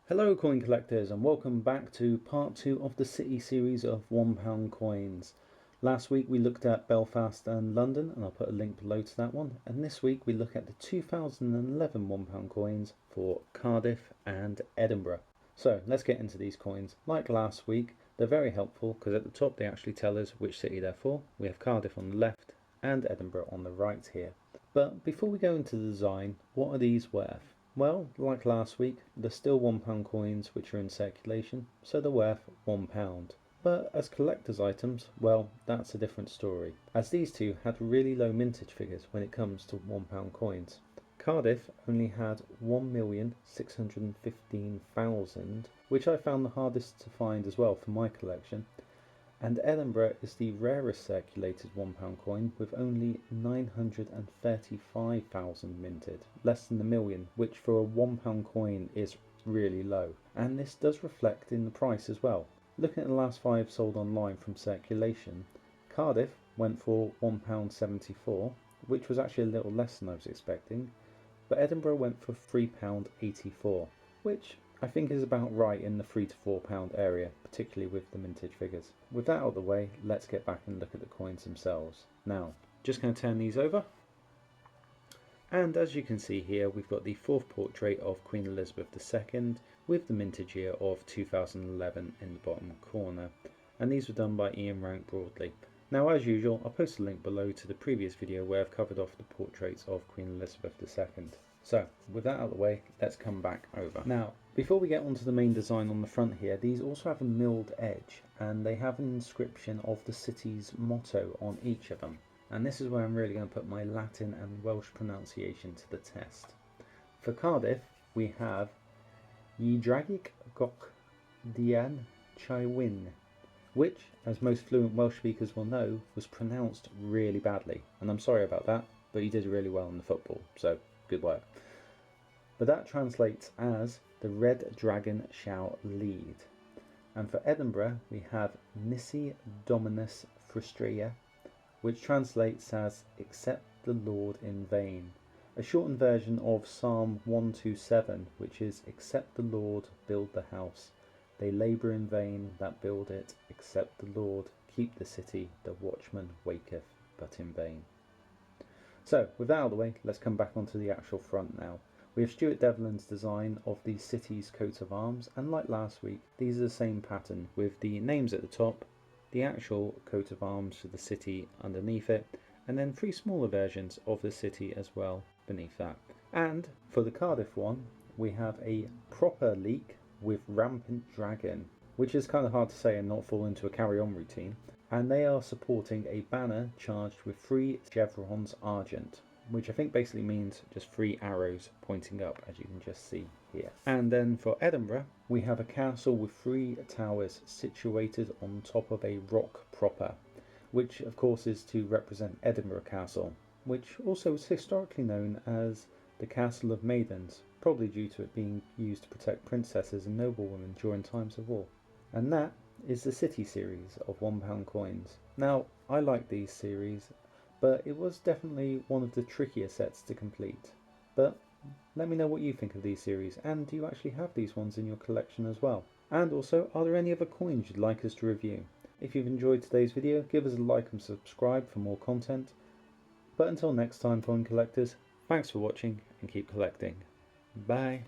Hello coin collectors, and welcome back to part 2 of the city series of £1 coins. Last week we looked at Belfast and London, and I'll put a link below to that one, and this week we look at the 2011 £1 coins for Cardiff and Edinburgh. So let's get into these coins. Like last week, they're very helpful because at the top they actually tell us which city they're for. We have Cardiff on the left and Edinburgh on the right here. But before we go into the design, what are these worth? Well, like last week, they're still £1 coins which are in circulation, so they're worth £1. But as collector's items, well, that's a different story, as these two had really low mintage figures when it comes to £1 coins. Cardiff only had 1,615,000, which I found the hardest to find as well for my collection. And Edinburgh is the rarest circulated £1 coin with only 935,000 minted, less than a million, which for a £1 coin is really low. And this does reflect in the price as well. Looking at the last 5 sold online from circulation, Cardiff went for £1.74, which was actually a little less than I was expecting, but Edinburgh went for £3.84, which I think is about right in the £3 to £4 area, particularly with the mintage figures. With that out of the way, let's get back and look at the coins themselves. Now, just going to turn these over. And as you can see here, we've got the 4th portrait of Queen Elizabeth II with the mintage year of 2011 in the bottom corner. And these were done by Ian Rank Broadley. Now, as usual, I'll post a link below to the previous video where I've covered off the portraits of Queen Elizabeth II. So, with that out of the way, let's come back over. Now, before we get onto the main design on the front here, these also have a milled edge, and they have an inscription of the city's motto on each of them. And this is where I'm really going to put my Latin and Welsh pronunciation to the test. For Cardiff, we have Ye Dragig Goch Dian Chywin, which, as most fluent Welsh speakers will know, was pronounced really badly. And I'm sorry about that, but you did really well in the football, so good work. But that translates as the Red Dragon shall lead. And for Edinburgh, we have Nisi Dominus Frustria, which translates as accept the Lord in vain. A shortened version of Psalm 127, which is accept the Lord, build the house. They labour in vain that build it, except the Lord keep the city, the watchman waketh but in vain. So, with that out of the way, let's come back onto the actual front now. We have Stuart Devlin's design of the city's coat of arms, and like last week, these are the same pattern with the names at the top, the actual coat of arms for the city underneath it, and then 3 smaller versions of the city as well beneath that. And for the Cardiff one, we have a proper leek with rampant dragon, which is kind of hard to say and not fall into a carry-on routine. And they are supporting a banner charged with 3 chevrons argent, which I think basically means just 3 arrows pointing up, as you can just see here. And then for Edinburgh, we have a castle with 3 towers situated on top of a rock proper, which of course is to represent Edinburgh Castle, which also is historically known as the Castle of Maidens, probably due to it being used to protect princesses and noblewomen during times of war. And that is the City series of £1 coins. Now, I like these series, but it was definitely one of the trickier sets to complete. But let me know what you think of these series, and do you actually have these ones in your collection as well? And also, are there any other coins you'd like us to review? If you've enjoyed today's video, give us a like and subscribe for more content. But until next time, coin collectors, thanks for watching and keep collecting. Bye.